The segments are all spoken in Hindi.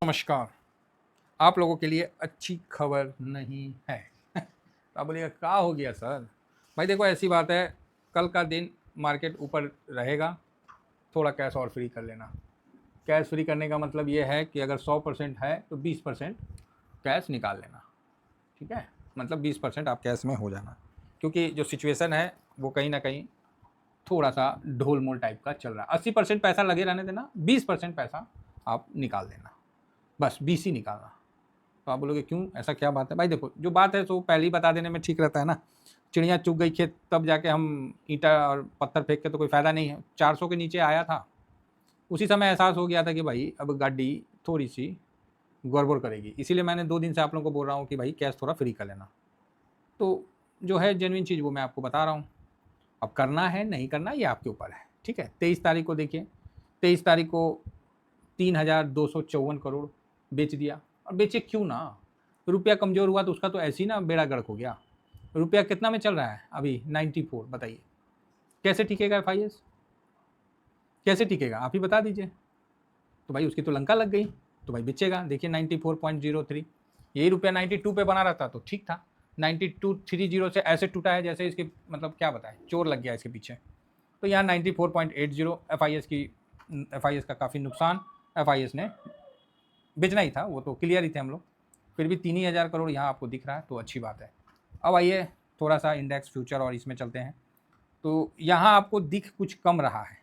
नमस्कार। आप लोगों के लिए अच्छी खबर नहीं है। तो आप बोलिएगा क्या हो गया सर? भाई देखो ऐसी बात है, कल का दिन मार्केट ऊपर रहेगा, थोड़ा कैश और फ्री कर लेना। कैश फ्री करने का मतलब ये है कि अगर 100% है तो 20% कैश निकाल लेना, ठीक है? मतलब 20% आप कैश में हो जाना, क्योंकि जो सिचुएशन है वो कहीं ना कहीं थोड़ा सा ढोल मोल टाइप का चल रहा है। 80% पैसा लगे रहने देना, 20% पैसा आप निकाल देना, बस 20 ही निकालना। तो आप बोलोगे क्यों, ऐसा क्या बात है? भाई देखो, जो बात है तो पहले ही बता देने में ठीक रहता है ना। चिड़िया चुग गई खेत, तब जाके हम ईंटा और पत्थर फेंक के तो कोई फ़ायदा नहीं है। 400 के नीचे आया था, उसी समय एहसास हो गया था कि भाई अब गाड़ी थोड़ी सी गड़बड़ करेगी। इसीलिए मैंने 2 दिन से आप लोगों को बोल रहा हूँ कि भाई कैश थोड़ा फ्री कर लेना। तो जो है जेन्युइन चीज़ वो मैं आपको बता रहा हूँ। अब करना है नहीं करना ये आपके ऊपर है, ठीक है? 23 तारीख को देखिए, 23 तारीख को 3,254 करोड़ बेच दिया। और बेचे क्यों ना? रुपया कमज़ोर हुआ तो उसका तो ऐसे ही ना बेड़ा गर्क हो गया। रुपया कितना में चल रहा है अभी? 94। बताइए कैसे टिकेगा एफआईएस? कैसे टिकेगा आप ही बता दीजिए। तो भाई उसकी तो लंका लग गई, तो भाई बेचेगा। देखिए 94.03, यही रुपया 92 पे बना रहता तो ठीक था। 9230 से ऐसे टूटा है जैसे इसके मतलब क्या बताएं, चोर लग गया इसके पीछे। तो यहाँ 94.80 एफआईएस का काफ़ी नुकसान। एफआईएस ने बेचना ही था, वो तो क्लियर ही थे हम लोग। फिर भी 3,000 करोड़ यहाँ आपको दिख रहा है तो अच्छी बात है। अब आइए थोड़ा सा इंडेक्स फ्यूचर और इसमें चलते हैं। तो यहाँ आपको दिख कुछ कम रहा है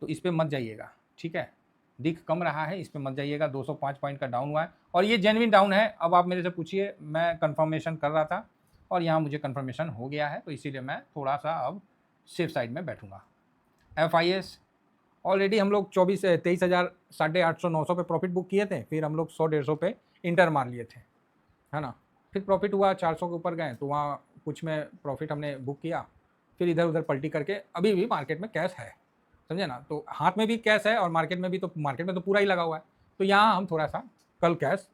तो इस पर मत जाइएगा, ठीक है? दिख कम रहा है, इस पर मत जाइएगा। 205 पॉइंट का डाउन हुआ है और ये जेन्युइन डाउन है। अब आप मेरे से पूछिए, मैं कंफर्मेशन कर रहा था और यहाँ मुझे कंफर्मेशन हो गया है, तो इसीलिए मैं थोड़ा सा अब सेफ साइड में बैठूंगा। एफआईएस ऑलरेडी हम लोग 23,000 850 900 पे प्रॉफिट बुक किए थे, फिर हम लोग 100-150 पे इंटर मार लिए थे, है ना? फिर प्रॉफिट हुआ 400 के ऊपर गए तो वहाँ कुछ में प्रॉफिट हमने बुक किया, फिर इधर उधर पलटी करके अभी भी मार्केट में कैश है, समझे ना? तो हाथ में भी कैश है और मार्केट में भी, तो मार्केट में तो पूरा ही लगा हुआ है। तो यहाँ हम थोड़ा सा कल कैश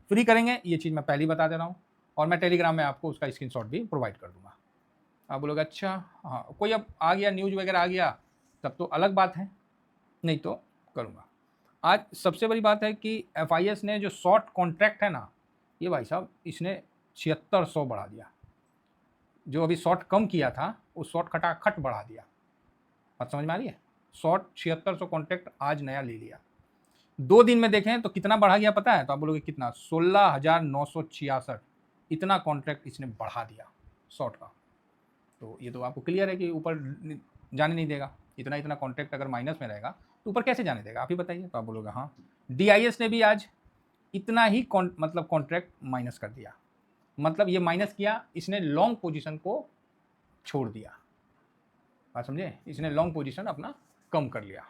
फ्री करेंगे, ये चीज़ मैं पहले ही बता दे रहा हूँ। और मैं टेलीग्राम में आपको उसका स्क्रीनशॉट भी प्रोवाइड कर दूंगा। आप बोलोगे अच्छा हाँ, कोई अब आ गया न्यूज़ वगैरह आ गया तब तो अलग बात है, नहीं तो करूँगा। आज सबसे बड़ी बात है कि एफआईएस ने जो शॉर्ट कॉन्ट्रैक्ट है ना, ये भाई साहब इसने 7600 बढ़ा दिया। जो अभी शॉर्ट कम किया था उस शॉर्ट खटाखट बढ़ा दिया। बात समझ में आ रही है? शॉर्ट 7600 कॉन्ट्रैक्ट आज नया ले लिया। 2 दिन में देखें तो कितना बढ़ा गया पता है? तो आप बोलोगे कितना? 16,966 इतना कॉन्ट्रैक्ट इसने बढ़ा दिया शॉर्ट का। तो ये तो आपको क्लियर है कि ऊपर जाने नहीं देगा। इतना इतना कॉन्ट्रैक्ट अगर माइनस में रहेगा तो ऊपर कैसे जाने देगा, आप ही बताइए। तो आप बोलोगे हाँ। डीआईएस ने भी आज इतना ही मतलब कॉन्ट्रैक्ट माइनस कर दिया। मतलब ये माइनस किया, इसने लॉन्ग पोजीशन को छोड़ दिया। बात समझे? इसने लॉन्ग पोजीशन अपना कम कर लिया।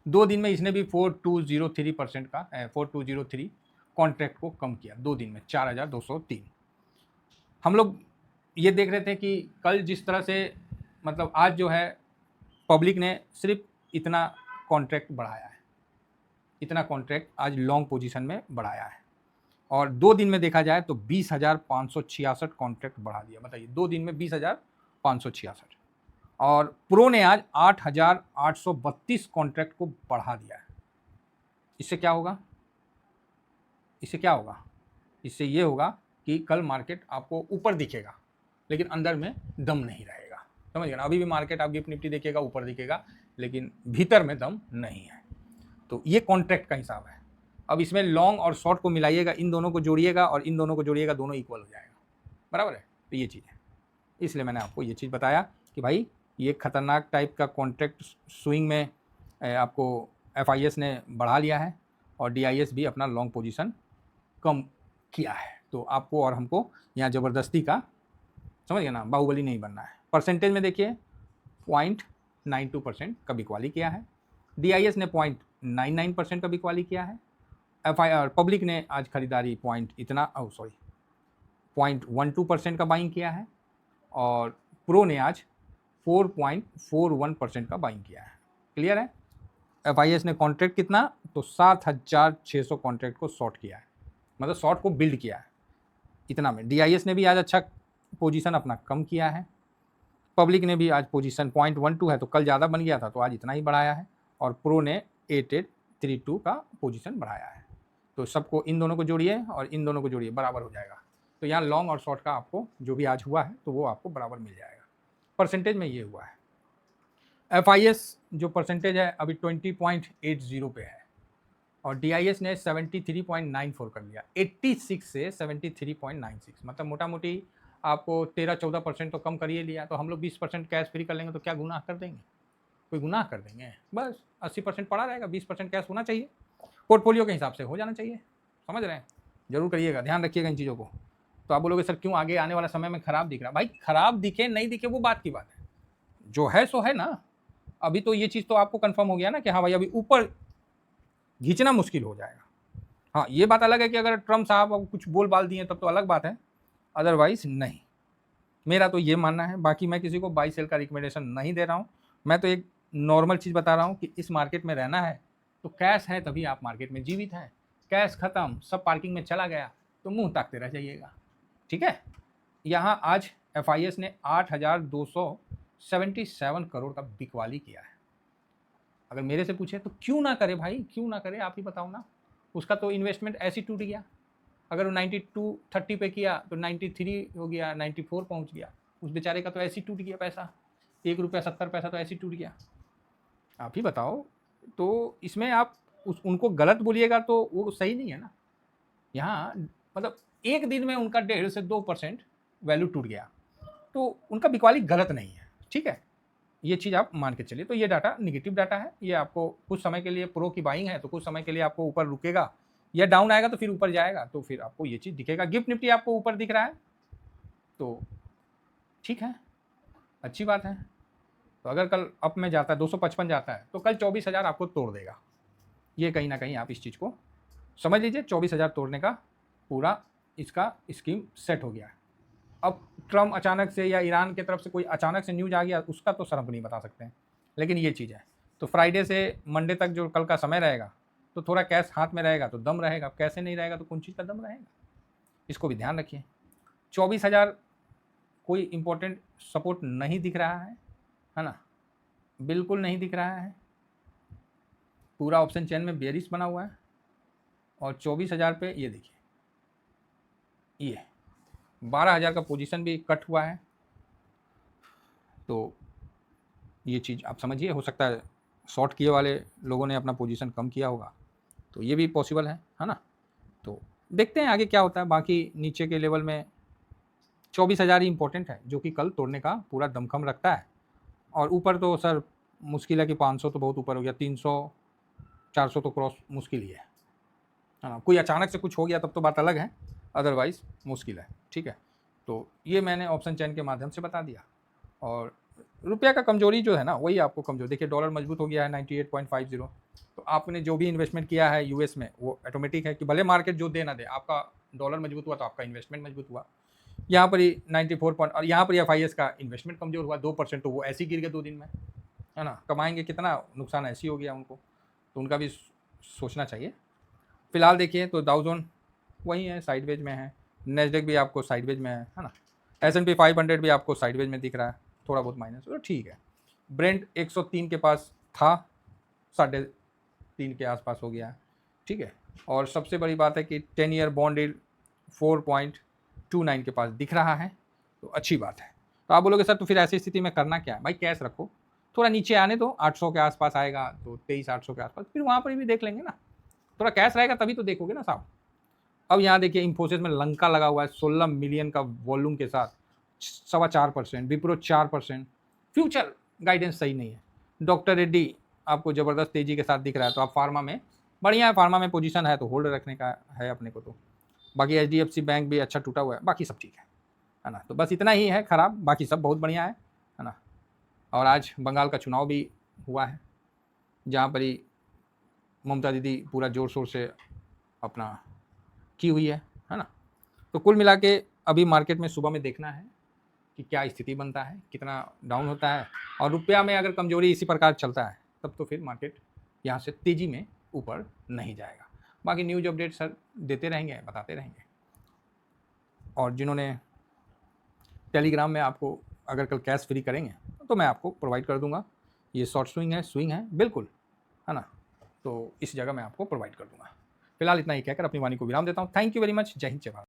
2 दिन में इसने भी 4203% का 4203 कॉन्ट्रैक्ट को कम किया 2 दिन में, 4,203। हम लोग ये देख रहे थे कि कल जिस तरह से मतलब आज जो है पब्लिक ने सिर्फ इतना कॉन्ट्रैक्ट बढ़ाया है, इतना कॉन्ट्रैक्ट आज लॉन्ग पोजीशन में बढ़ाया है। और 2 दिन में देखा जाए तो 20,566 कॉन्ट्रैक्ट बढ़ा दिया। बताइए 2 दिन में 20,566। और प्रो ने आज 8,832 कॉन्ट्रैक्ट को बढ़ा दिया है। इससे क्या होगा? इससे क्या होगा? इससे ये होगा कि कल मार्केट आपको ऊपर दिखेगा लेकिन अंदर में दम नहीं रहेगा, समझ गए ना? अभी भी मार्केट आप गिफ्ट निफ्टी देखेगा ऊपर दिखेगा लेकिन भीतर में दम नहीं है। तो ये कॉन्ट्रैक्ट का हिसाब है। अब इसमें लॉन्ग और शॉर्ट को मिलाइएगा, इन दोनों को जोड़िएगा और इन दोनों को जोड़िएगा, दोनों इक्वल हो जाएगा, बराबर है? तो ये चीज़ है, इसलिए मैंने आपको ये चीज़ बताया कि भाई ये खतरनाक टाइप का कॉन्ट्रैक्ट स्विंग में आपको एफआईएस ने बढ़ा लिया है और डीआईएस भी अपना लॉन्ग पोजीशन कम किया है। तो आपको और हमको यहाँ ज़बरदस्ती का, समझ गए ना, बाहुबली नहीं बनना है। परसेंटेज में देखिए 0.92% का बिकवाली किया है। डीआईएस ने 0.99% का बिकवाली किया है। एफआईआर पब्लिक ने आज खरीदारी 0.12% का बाइंग किया है और प्रो ने आज 4.41% का बाइंग किया है। क्लियर है? एफआईएस ने कॉन्ट्रैक्ट कितना, तो 7,600 कॉन्ट्रैक्ट को शॉर्ट किया है, मतलब शॉर्ट को बिल्ड किया है इतना में। डीआईएस ने भी आज अच्छा पोजीशन अपना कम किया है। पब्लिक ने भी आज पोजीशन 0.12 है तो कल ज़्यादा बन गया था तो आज इतना ही बढ़ाया है। और प्रो ने 8832 का पोजीशन बढ़ाया है। तो सबको, इन दोनों को जोड़िए और इन दोनों को जोड़िए, बराबर हो जाएगा। तो यहाँ लॉन्ग और शॉर्ट का आपको जो भी आज हुआ है तो वो आपको बराबर मिल जाएगा। परसेंटेज में ये हुआ है। FIS जो परसेंटेज है अभी 20.80 पे है और DIS ने 73.94 कर लिया, 86 से 73.96, मतलब मोटा मोटी आपको 13-14% तो कम कर ही लिया। तो हम लोग 20% कैश फ्री कर लेंगे तो क्या गुनाह कर देंगे? कोई गुनाह कर देंगे? बस 80% पड़ा रहेगा, 20% कैश होना चाहिए, पोर्टफोलियो के हिसाब से हो जाना चाहिए। समझ रहे हैं? जरूर करिएगा, ध्यान रखिएगा इन चीज़ों को। तो आप बोलोगे सर क्यों आगे आने वाला समय में खराब दिख रहा है? भाई खराब दिखे नहीं दिखे वो बात की बात है, जो है सो है ना। अभी तो ये चीज़ तो आपको कंफर्म हो गया ना कि हाँ भाई अभी ऊपर खींचना मुश्किल हो जाएगा। हाँ ये बात अलग है कि अगर ट्रम्प साहब अब कुछ बोल बाल दिए तब तो अलग बात है, अदरवाइज नहीं। मेरा तो ये मानना है। बाकी मैं किसी को बाई सेल का रिकमेंडेशन नहीं दे रहा हूँ, मैं तो एक नॉर्मल चीज़ बता रहा हूँ कि इस मार्केट में रहना है तो कैश है तभी आप मार्केट में जीवित हैं। कैश खत्म, सब पार्किंग में चला गया तो मुंह ताकते रह जाइएगा। ठीक है। यहाँ आज FIS ने 8,277 करोड़ का बिकवाली किया है। अगर मेरे से पूछे तो क्यों ना करे भाई, क्यों ना करे, आप ही बताओ ना। उसका तो इन्वेस्टमेंट ऐसे टूट गया। अगर वो 92-30 पे किया तो 93 हो गया, 94 पहुंच गया। उस बेचारे का तो ऐसे टूट गया पैसा, ₹1.70 तो ऐसे टूट गया। आप ही बताओ। तो इसमें आप उनको गलत बोलिएगा तो वो सही नहीं है ना। यहाँ मतलब एक दिन में उनका 1.5 से 2% वैल्यू टूट गया तो उनका बिकवाली गलत नहीं है। ठीक है, ये चीज़ आप मान के चलिए। तो ये डाटा निगेटिव डाटा है, ये आपको कुछ समय के लिए प्रो की बाइंग है तो कुछ समय के लिए आपको ऊपर रुकेगा या डाउन आएगा तो फिर ऊपर जाएगा, तो फिर आपको ये चीज़ दिखेगा। गिफ्ट निफ्टी आपको ऊपर दिख रहा है तो ठीक है, अच्छी बात है। तो अगर कल अप में जाता है 255 जाता है तो कल 24,000 आपको तोड़ देगा। ये कहीं ना कहीं आप इस चीज़ को समझ लीजिए, 24,000 तोड़ने का पूरा इसका स्कीम सेट हो गया है। अब ट्रम्प अचानक से या ईरान की तरफ से कोई अचानक से न्यूज आ गया उसका तो सर हम नहीं बता सकते हैं, लेकिन ये चीज़ है। तो फ्राइडे से मंडे तक जो कल का समय रहेगा तो थोड़ा कैश हाथ में रहेगा तो दम रहेगा, कैसे नहीं रहेगा तो कौन चीज़ का दम रहेगा, इसको भी ध्यान रखिए। 24,000 कोई इंपॉर्टेंट सपोर्ट नहीं दिख रहा है ना, बिल्कुल नहीं दिख रहा है। पूरा ऑप्शन चेन में बेरिश बना हुआ है और 24,000 पे ये देखिए, ये 12,000 का पोजीशन भी कट हुआ है। तो ये चीज़ आप समझिए, हो सकता है शॉर्ट किए वाले लोगों ने अपना पोजीशन कम किया होगा, तो ये भी पॉसिबल है ना। तो देखते हैं आगे क्या होता है। बाकी नीचे के लेवल में 24,000 ही इंपॉर्टेंट है जो कि कल तोड़ने का पूरा दमखम रखता है। और ऊपर तो सर मुश्किल है कि 500 तो बहुत ऊपर हो गया, 300-400 तो क्रॉस मुश्किल ही है ना। कोई अचानक से कुछ हो गया तब तो बात अलग है, अदरवाइज मुश्किल है। ठीक है, तो ये मैंने ऑप्शन चेन के माध्यम से बता दिया। और रुपया का कमजोरी जो है ना वही आपको कमजोर, देखिए डॉलर मजबूत हो गया है 98.50। तो आपने जो भी इन्वेस्टमेंट किया है US में वो ऑटोमेटिक है कि भले मार्केट जो दे ना दे, आपका डॉलर मजबूत हुआ तो आपका इन्वेस्टमेंट मजबूत हुआ। यहाँ पर ही 94 पॉइंट, और यहाँ पर FIS का इन्वेस्टमेंट कमजोर हुआ 2%, तो वो ऐसे ही गिर गए 2 दिन में, है ना। कमाएंगे कितना, नुकसान ऐसे ही हो गया उनको, तो उनका भी सोचना चाहिए। फिलहाल देखिए तो डाउ जोन वही है, साइडवेज में है। नेस्डेक भी आपको साइडवेज में है ना। S&P 500 भी आपको साइडवेज में दिख रहा है, थोड़ा बहुत माइनस, तो ठीक है। ब्रेंट 103 के पास था, 3.5 के आसपास हो गया, ठीक है। और सबसे बड़ी बात है कि 10 ईयर बॉन्ड यील्ड 4.29 के पास दिख रहा है, तो अच्छी बात है। तो आप बोलोगे सर तो फिर ऐसी स्थिति में करना क्या है? भाई कैश रखो, थोड़ा नीचे आने दो, 800 के आसपास आएगा तो 23-800 के आसपास, फिर वहाँ पर भी देख लेंगे ना। थोड़ा कैश रहेगा तभी तो देखोगे ना साहब। अब यहाँ देखिए इंफोसिस में लंका लगा हुआ है 16 मिलियन का वॉल्यूम के साथ, 4.25%, विप्रो 4%। फ्यूचर गाइडेंस सही नहीं है। डॉक्टर रेड्डी आपको ज़बरदस्त तेज़ी के साथ दिख रहा है, तो आप फार्मा में बढ़िया है, फार्मा में पोजीशन है तो होल्ड रखने का है अपने को। तो बाकी HDFC बैंक भी अच्छा टूटा हुआ है, बाकी सब ठीक है ना। तो बस इतना ही है खराब, बाकी सब बहुत बढ़िया है ना। और आज बंगाल का चुनाव भी हुआ है जहाँ पर ही ममता दीदी पूरा जोर शोर से अपना की हुई है ना। तो कुल मिला के अभी मार्केट में सुबह में देखना है कि क्या स्थिति बनता है, कितना डाउन होता है, और रुपया में अगर कमजोरी इसी प्रकार चलता है तब तो फिर मार्केट यहाँ से तेज़ी में ऊपर नहीं जाएगा। बाकी न्यूज़ अपडेट सर देते रहेंगे, बताते रहेंगे। और जिन्होंने टेलीग्राम में आपको अगर कल कैश फ्री करेंगे तो मैं आपको प्रोवाइड कर दूंगा। ये शॉर्ट स्विंग है बिल्कुल, है ना। तो इस जगह मैं आपको प्रोवाइड कर दूंगा। फिलहाल इतना ही कहकर अपनी वाणी को विराम देता हूँ। Thank you very much. जय हिंद, जय भारत।